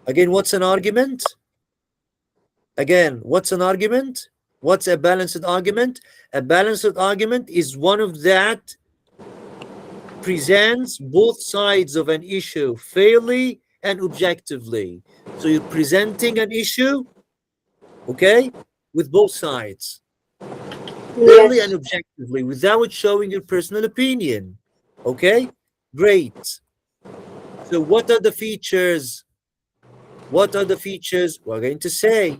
Again, what's an argument? Again, what's an argument? What's a balanced argument? A balanced argument is one of that presents both sides of an issue fairly and objectively. So you're presenting an issue, okay, with both sides, fairly and Yes. objectively, without showing your personal opinion. Okay, great. So what are the features? What are the features we're going to say?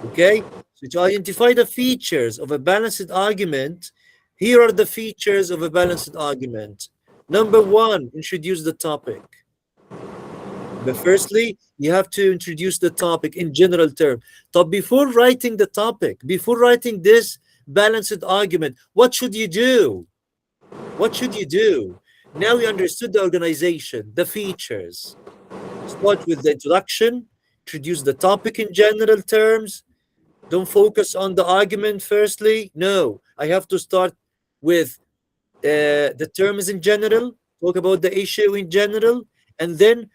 Okay, so to identify the features of a balanced argument, here are the features of a balanced argument. Number one, introduce the topic. But firstly, you have to introduce the topic in general terms. So before writing the topic, before writing this balanced argument, what should you do? What should you do? Now you understood the organization, the features. Start with the introduction, introduce the topic in general terms. Don't focus on the argument firstly. No, I have to start with the terms in general, talk about the issue in general, and then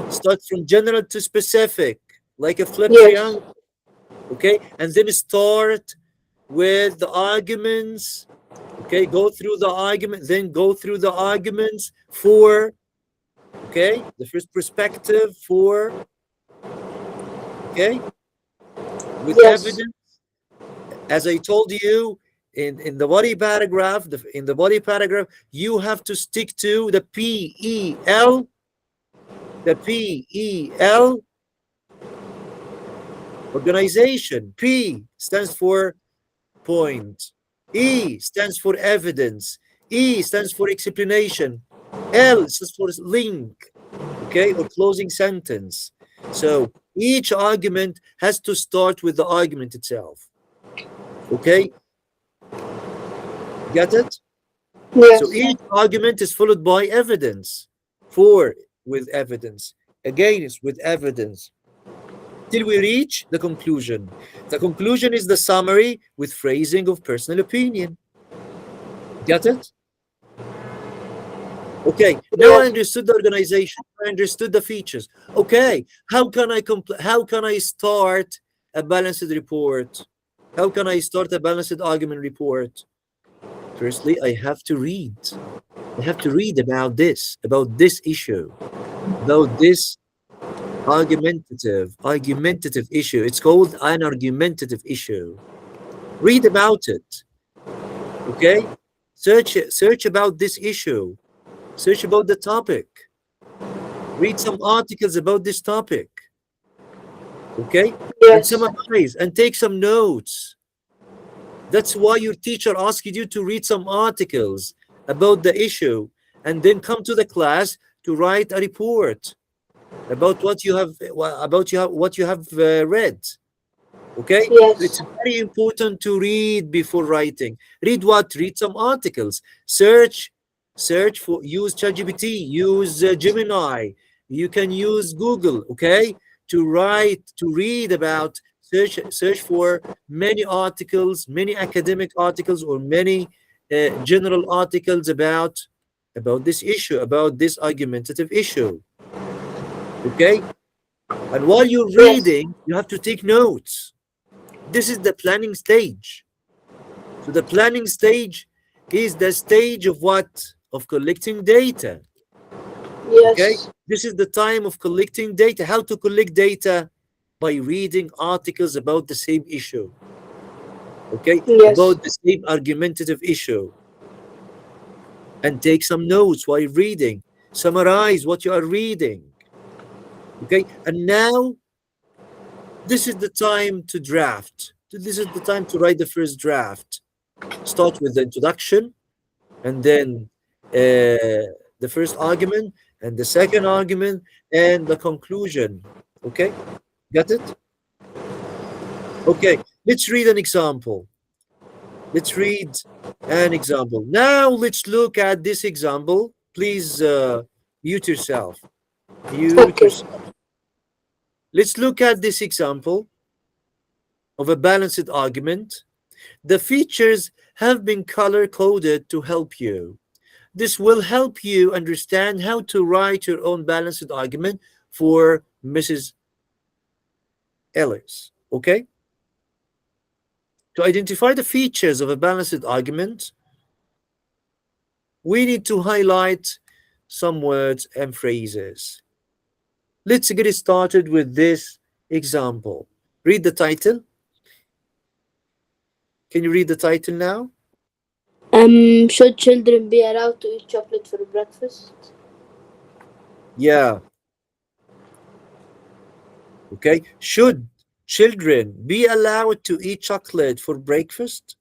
start from general to specific, like a flip Yes. triangle. Okay, and then start with the arguments. Okay, go through the argument, then go through the arguments for, okay, the first perspective for, okay, with Yes. evidence. As I told you in the body paragraph, in the body paragraph, you have to stick to the PEL, the PEL organization. P stands for point. E stands for evidence. E stands for explanation. L stands for link, okay, or closing sentence. So each argument has to start with the argument itself. Okay, get it? So Yes. each argument is followed by evidence. For with evidence. Again, it's with evidence. Till we reach the conclusion. The conclusion is the summary with phrasing of personal opinion. Get it? Okay, now I Yes. understood the organization. I understood the features. Okay, how can I start a balanced report? How can I start a balanced argument report? Firstly, I have to read. I have to read about this issue, about this argumentative issue. It's called an argumentative issue. Read about it. Okay? Search about this issue. Search about the topic. Read some articles about this topic. Okay? And Yes. summarize and take some notes. That's why your teacher asked you to read some articles about the issue and then come to the class to write a report about what you have read. Okay, so it's Yes. very important to read before writing. Read what? Read some articles. Search for, use ChatGPT, use Gemini. You can use Google, okay, to read about, search for many articles, many academic articles, or many general articles about this issue, about this argumentative issue. Okay, and while you're Yes. reading, you have to take notes. This is the planning stage. So the planning stage is the stage of what? Of collecting data. Okay? Yes. This is the time of collecting data. How to collect data? By reading articles about the same issue. Okay? Yes. About the same argumentative issue. And take some notes while reading. Summarize what you are reading. Okay? And now, this is the time to draft. This is the time to write the first draft. Start with the introduction, and then the first argument, and the second argument, and the conclusion. Okay, got it? Okay, let's read an example. Let's read an example. Now let's look at this example. Please mute yourself. Mute Okay. yourself. Let's look at this example of a balanced argument. The features have been color coded to help you. This will help you understand how to write your own balanced argument for Mrs. Ellis. Okay? To identify the features of a balanced argument, we need to highlight some words and phrases. Let's get started with this example. Read the title. Can you read the title now? Should children be allowed to eat chocolate for breakfast? Yeah. Okay. Should children be allowed to eat chocolate for breakfast?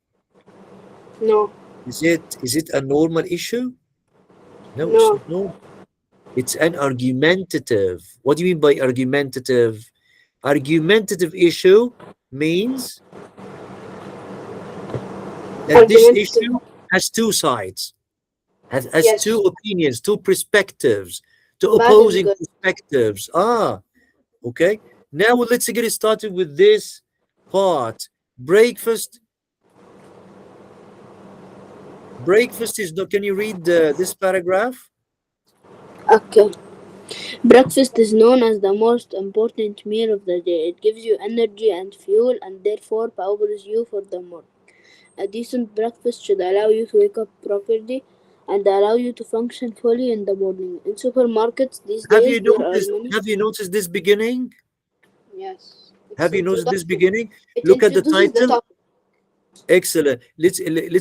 No. Is it a normal issue? No, it's No. not normal. It's an argumentative. What do you mean by argumentative? Argumentative issue means that this Argumentative. issue has two sides, has two Yes. opinions, two perspectives, two Bad and opposing good. perspectives. Okay. Now let's get started with this part. Breakfast. Breakfast is not. Can you read this paragraph? Okay. Breakfast is known as the most important meal of the day. It gives you energy and fuel and therefore powers you for the morning. A decent breakfast should allow you to wake up properly and allow you to function fully in the morning. In supermarkets these Have days you there are noticed? many. Have you noticed this beginning? Yes. It's Have you noticed this introduction. beginning? It Look at the introduces the title. topic. Excellent. Let's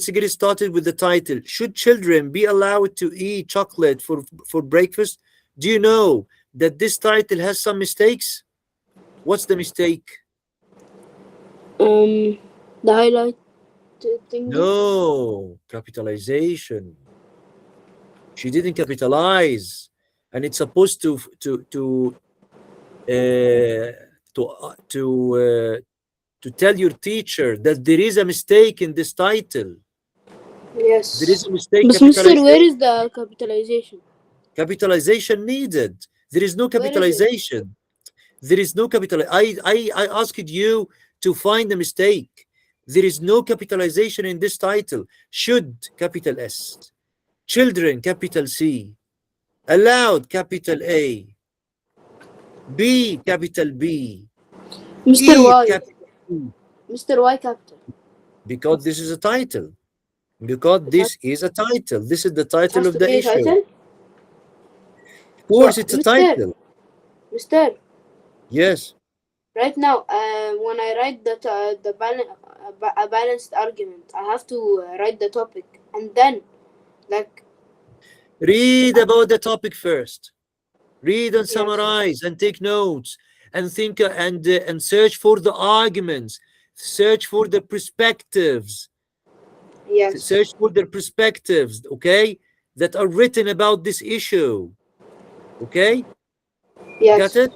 get it started with the title. Should children be allowed to eat chocolate for breakfast? Do you know that this title has some mistakes? What's the mistake? Um the highlight thingy. No, capitalization. She didn't capitalize, and it's supposed uh, to to tell your teacher that there is a mistake in this title. There is Yes. a mistake. But Mister, where Capitalization. is the capitalization? Capitalization needed. There is no Where is it? capitalization. There is no capital. I asked you to find a mistake. There is no capitalization in this title. Should, capital S. Children, capital C. Allowed, capital A. B, capital B. Mr. Eat, Y. capital E. Mr. Y capital. Because this is a title. Because It has, this is a title. This is the it title has of to the be a issue. title. Of So, course, it's a Mister, title. Mister, Yes. right now, when I write a balanced argument, I have to write the topic, and then, like, Read about the topic first. Read and yes, summarize and take notes and think and search for the arguments, search for the perspectives, yes, search for the perspectives, okay, that are written about this issue. Okay, got yes, it?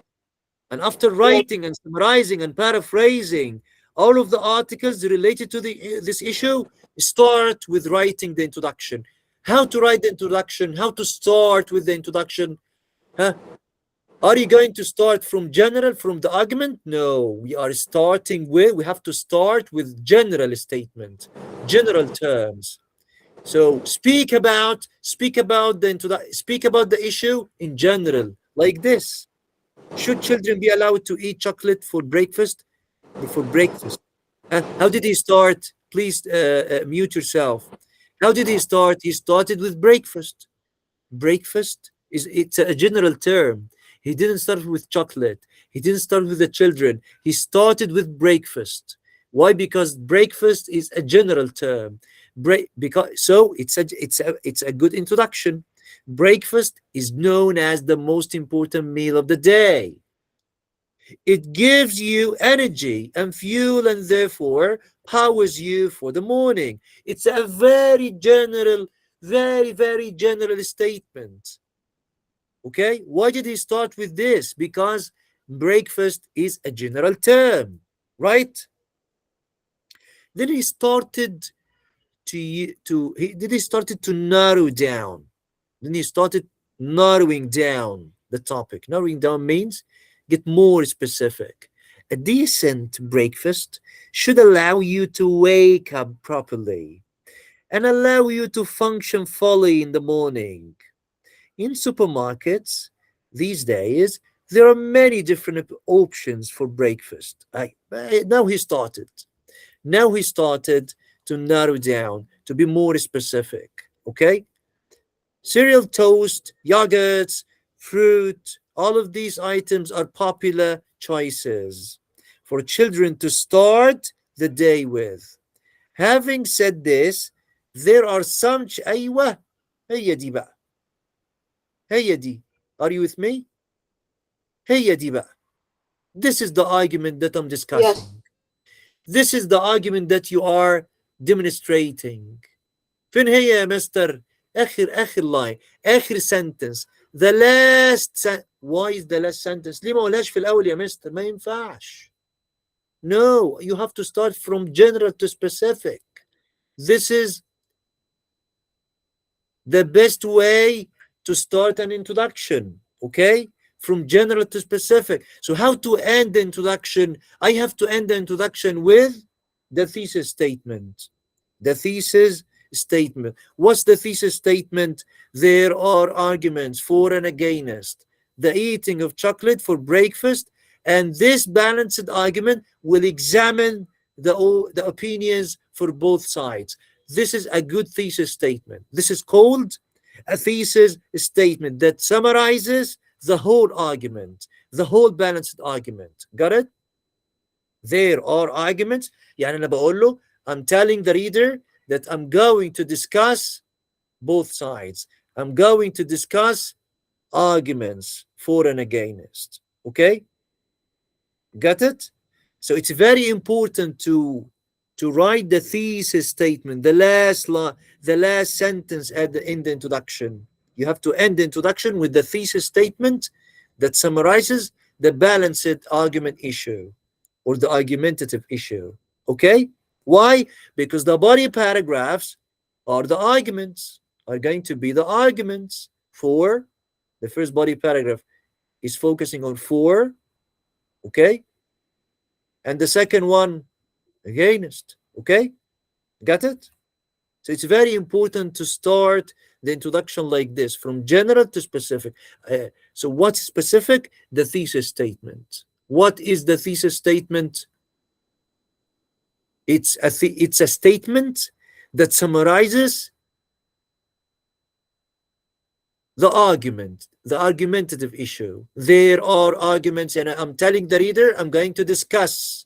And after yes, writing and summarizing and paraphrasing all of the articles related to this issue, start with writing the introduction. How to write the introduction, how to start with the introduction. Huh? Are you going to start from general, from the argument? No, we have to start with general statement, general terms. So speak about the issue in general, like this. Should children be allowed to eat chocolate for breakfast? For breakfast. How did he start? Please mute yourself. How did he start? He started with breakfast. Breakfast is it's a general term. He didn't start with chocolate. He didn't start with the children. He started with breakfast. Why? Because breakfast is a general term. It's a good introduction. Breakfast is known as the most important meal of the day. It gives you energy and fuel and therefore powers you for the morning. It's a very general, very general statement. Okay, why did he start with this? Because breakfast is a general term, right? Then he started he started to narrow down. Then he started narrowing down the topic. Narrowing down means get more specific. A decent breakfast should allow you to wake up properly and allow you to function fully in the morning. In supermarkets these days, There are many different options for breakfast. Now he started. Now he started to narrow down, to be more specific. Okay? Cereal, toast, yogurts, fruit, all of these items are popular choices for children to start the day with. Having said this, there are some أيوة هي دي بقى هي دي. Are you with me? هي دي بقى. This is the argument that I'm Yes. discussing. This is the argument that you are demonstrating. فين هي يا مستر؟ آخر line، آخر sentence. The last why is the last sentence؟ ليه ما قولهاش في الأول يا مستر؟ ما ينفعش. No, you have to start from general to specific. This is the best way to start an introduction, okay? From general to specific. So how to end the introduction? I have to end the introduction with the thesis statement. The thesis statement. What's the thesis statement? There are arguments for and against the eating of chocolate for breakfast, and this balanced argument will examine the opinions for both sides. This is a good thesis statement. This is called a thesis statement that summarizes the whole argument, the whole balanced argument. Got it? There are arguments. يعني أنا بقول له, I'm telling the reader that I'm going to discuss both sides. I'm going to discuss arguments for and against. Okay? Got it? So it's very important to write the thesis statement, the last sentence at the end the introduction. You have to end the introduction with the thesis statement that summarizes the balanced argument issue or the argumentative issue. Okay? Why? Because the body paragraphs are the arguments, are going to be the arguments for the first body paragraph is focusing on for, okay? And the second one against, okay? Got it? So it's very important to start the introduction like this, from general to specific. So what's specific? The thesis statement. What is the thesis statement? It's a statement that summarizes the argument, the argumentative issue. There are arguments, and I'm telling the reader I'm going to discuss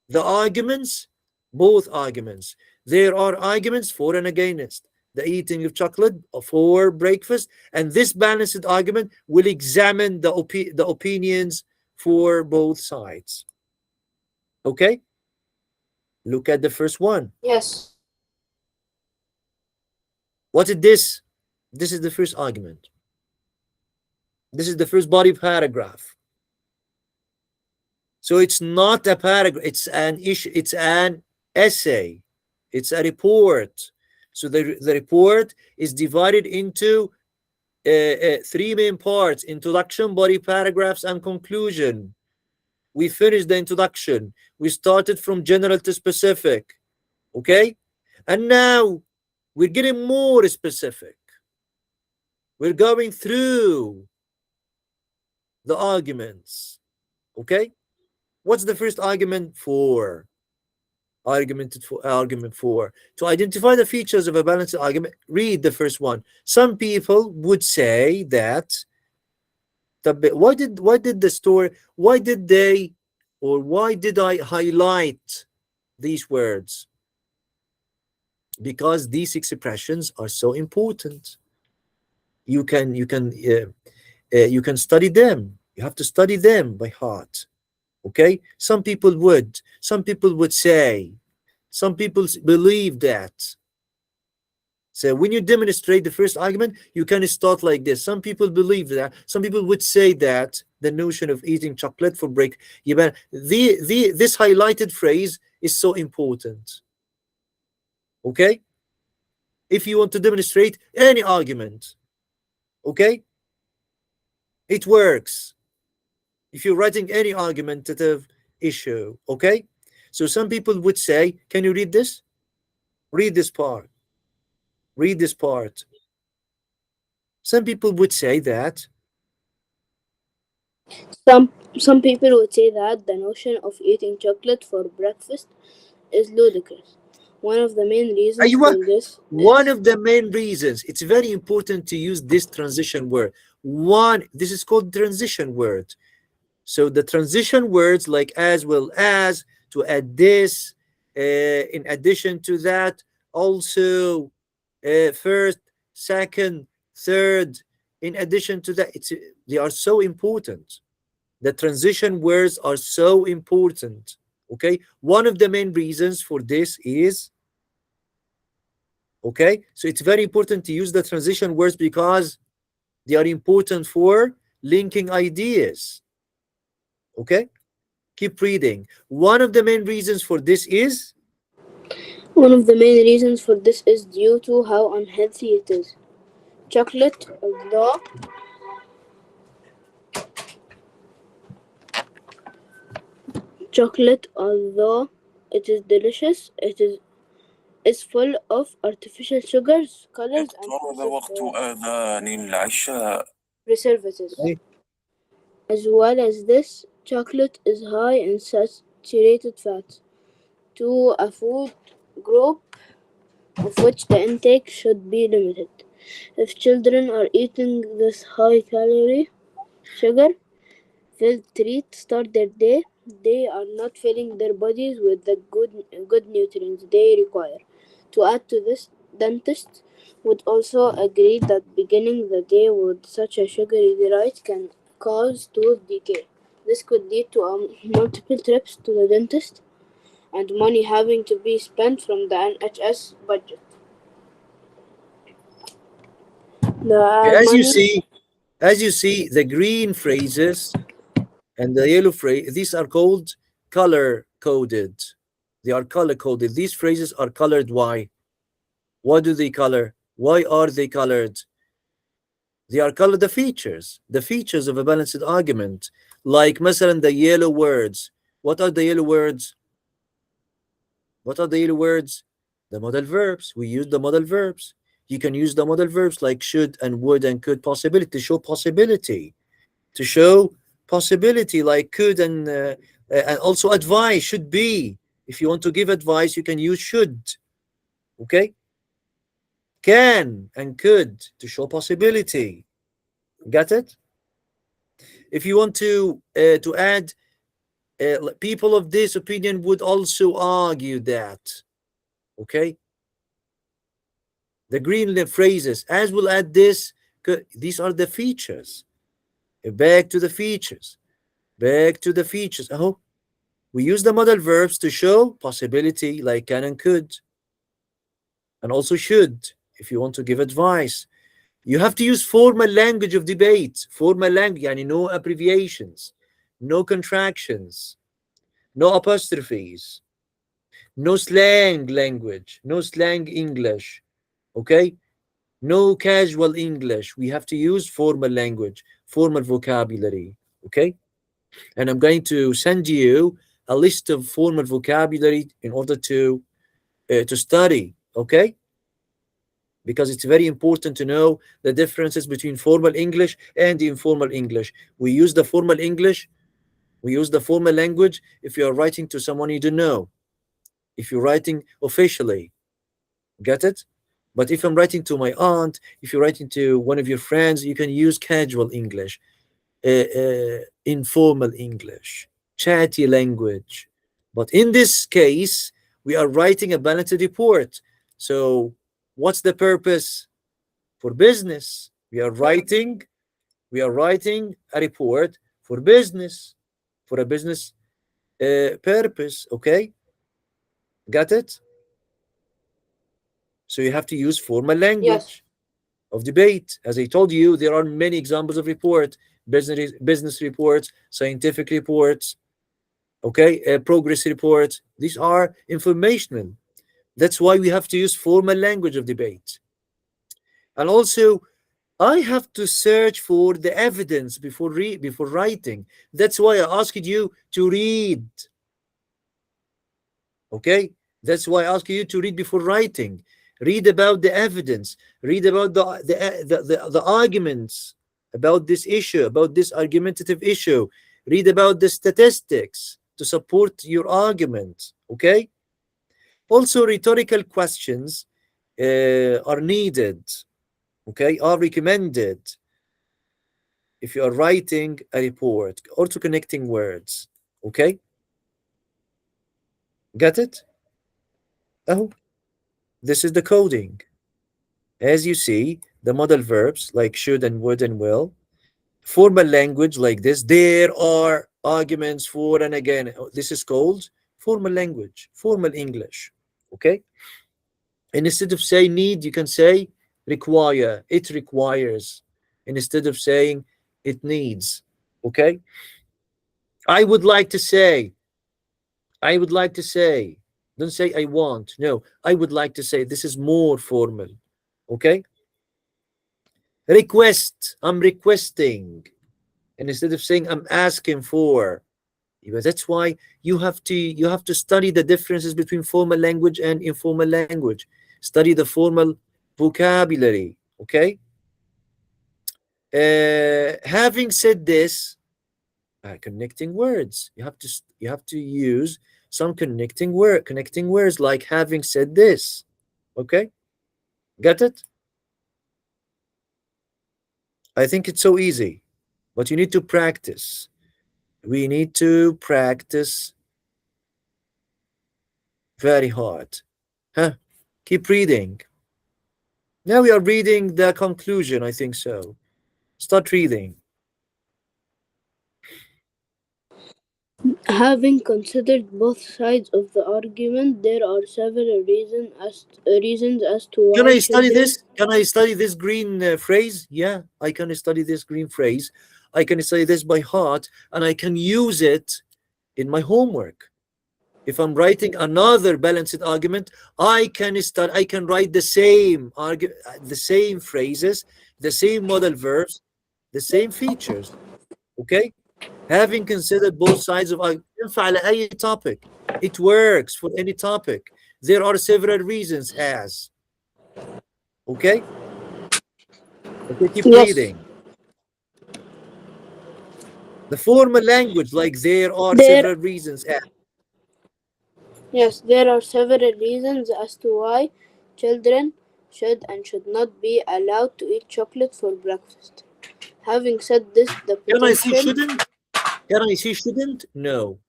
the arguments, both arguments. There are arguments for and against the eating of chocolate for breakfast, and this balanced argument will examine the opinions for both sides. Okay? Look at the first one. Yes. What is this? This is the first argument. This is the first body paragraph. So it's not a paragraph, it's an issue, it's an essay, it's a report. So the report is divided into three main parts: introduction, body paragraphs, and conclusion. We finished the introduction. We started from general to specific. Okay? And now we're getting more specific. We're going through the arguments. Okay? What's the first argument for? Argument for. To identify the features of a balanced argument, read the first one. Some people would say that why did the story, why did they, or why did I highlight these words? Because these expressions are so important. You can study them. You have to study them by heart. Okay? Some people would say, some people believe that. So when you demonstrate the first argument, you can start like this. Some people believe that. Some people would say that the notion of eating chocolate for break. This highlighted phrase is so important. Okay? If you want to demonstrate any argument, okay? It works. If you're writing any argumentative issue, okay? So some people would say, can you read this? Read this part. Read this part. Some people would say that Some people would say that the notion of eating chocolate for breakfast is ludicrous. One of the main reasons أيوة. for this One is of the main reasons, it's very important to use this transition word. This is called transition word. So the transition words like as well as, to add this, in addition to that, also, first, second, third. In addition to that, they are so important. The transition words are so important. Okay, one of the main reasons for this is, okay, so it's very important to use the transition words because they are important for linking ideas. Okay, keep reading. One of the main reasons for this is, one of the main reasons for this is due to how unhealthy it is. Chocolate, although although it is delicious, is full of artificial sugars, colors, and اقترب وقت آذان العشاء. preservatives. okay, As well as this, chocolate is high in saturated fats, to a food group of which the intake should be limited. If children are eating this high calorie, sugar filled treat start their day, they are not filling their bodies with the good nutrients they require. To add to this, dentists would also agree that beginning the day with such a sugary diet can cause tooth decay. This could lead to multiple trips to the dentist and money having to be spent from the NHS budget. okay, The money, as you see, the green phrases and the yellow phrase, these are called color coded. They are color coded. These phrases are colored. Why? What do they color? Why are they colored? They are colored the features of a balanced argument. Like, مثلا, the yellow words. What are the yellow words? What are the yellow words? The modal verbs. We use the modal verbs. You can use the modal verbs like should and would and could, possibility, to show possibility. To show possibility, like could and also advice, should be. If you want to give advice, you can use should. Okay? Can and could to show possibility. Got it? If you want to add, people of this opinion would also argue that. Okay? The green phrases, as we'll add this, these are the features. Back to the features. Back to the features. Oh, we use the modal verbs to show possibility, like can and could, and also should, if you want to give advice. You have to use formal language of debate. Formal language, yani no abbreviations, no contractions, no apostrophes, no slang language, no slang English. Okay? No casual English. We have to use formal language, formal vocabulary. Okay? And I'm going to send you a list of formal vocabulary in order to study. Okay? Because it's very important to know the differences between formal English and informal English. We use the formal English, we use the formal language if you are writing to someone you don't know, if you're writing officially. Get it? But if I'm writing to my aunt, if you're writing to one of your friends, you can use casual English, informal English, chatty language. But in this case, we are writing a balanced report. So, what's the purpose? For business. We are writing a report for business, for a business purpose. Okay, got it? So you have to use formal yes, language of debate. As I told you, there are many examples of report, business reports, scientific reports, okay, progress reports. These are informational. That's why we have to use formal language of debate. And also, I have to search for the evidence before writing. That's why I asked you to read. Okay? That's why I ask you to read before writing. Read about the evidence. Read about the arguments. about this issue, about this argumentative issue. Read about the statistics to support your argument. Okay. Also, rhetorical questions are needed. Okay, are recommended if you are writing a report. Also, connecting words. Okay, got it? Oh, this is the coding. As you see, the modal verbs like should and would and will. Formal language like this. There are arguments for and again. This is called formal language, formal English. Okay. And instead of saying need, you can say require. It requires. And instead of saying it needs. Okay. I would like to say. I would like to say. Don't say I want. No, I would like to say. This is more formal. Okay. Request. I'm requesting. And instead of saying I'm asking for. But that's why you have to study the differences between formal language and informal language. Study the formal vocabulary. Okay. Having said this, connecting words. You have to use some connecting words like having said this. Okay, got it? I think it's so easy, but you need to practice. We need to practice very hard. Huh? Keep reading. Now we are reading the conclusion, I think so. Start reading. Having considered both sides of the argument, there are several reasons as to Can why I study children. this? Can I study this green phrase? Yeah, I can study this green phrase. I can study this by heart and I can use it in my homework. If I'm writing another balanced argument, I can write the same phrases, the same modal verbs, the same features. Okay? Having considered both sides of argument, ينفع على أي topic. It works for any topic. There are several reasons as. Okay? Okay, keep Yes, reading. The formal language, like there are there several reasons as. yes, there are several reasons as to why children should and should not be allowed to eat chocolate for breakfast. Having said this, the Can I see potential. shouldn't? Can I see shouldn't? No,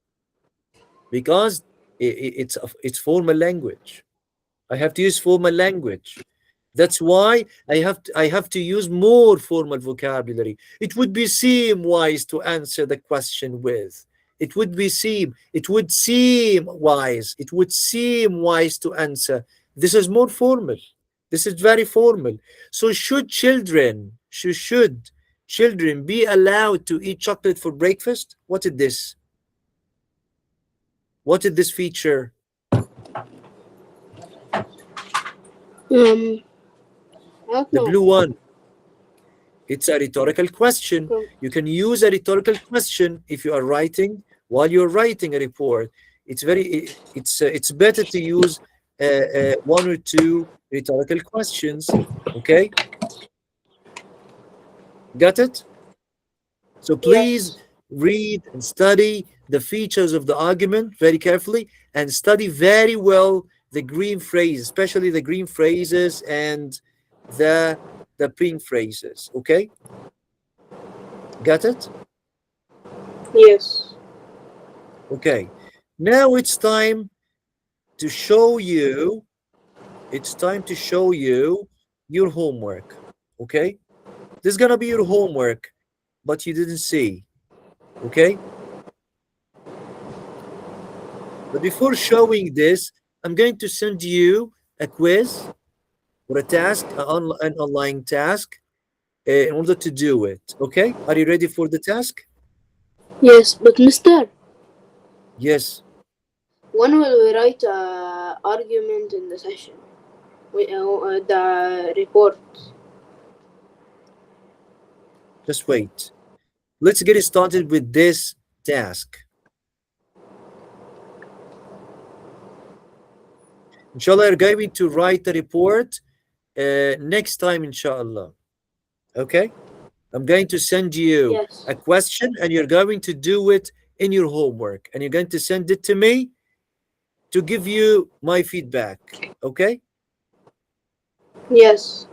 because it's formal language. I have to use formal language. That's why I have to use more formal vocabulary. It would be seem wise to answer the question with. It would seem wise. It would seem wise to answer. This is more formal. This is very formal. So should children be allowed to eat chocolate for breakfast? What is this? What is this feature? I don't The know. blue one. It's a rhetorical question. Com- You can use a rhetorical question if you are writing while you're writing a report. It's better to use one or two rhetorical questions. Okay, got it? So please Yes, read and study the features of the argument very carefully and study very well the green phrases, especially the green phrases and the the pink phrases. Okay, got it? yes, Okay, now to show you, it's time to show you your homework. Okay, this is gonna be your homework, but you didn't see. Okay, but before showing this, I'm going to send you a quiz or a task, an online task, in order to do it. Okay, are you ready for the task? yes. But Mister, Yes, when will we write a argument in the session? The report. just wait. Let's get started with this task. Inshallah, you're going to write the report next time, inshallah. Okay? I'm going to send you Yes. a question and you're going to do it in your homework and you're going to send it to me to give you my feedback. Okay? Yes.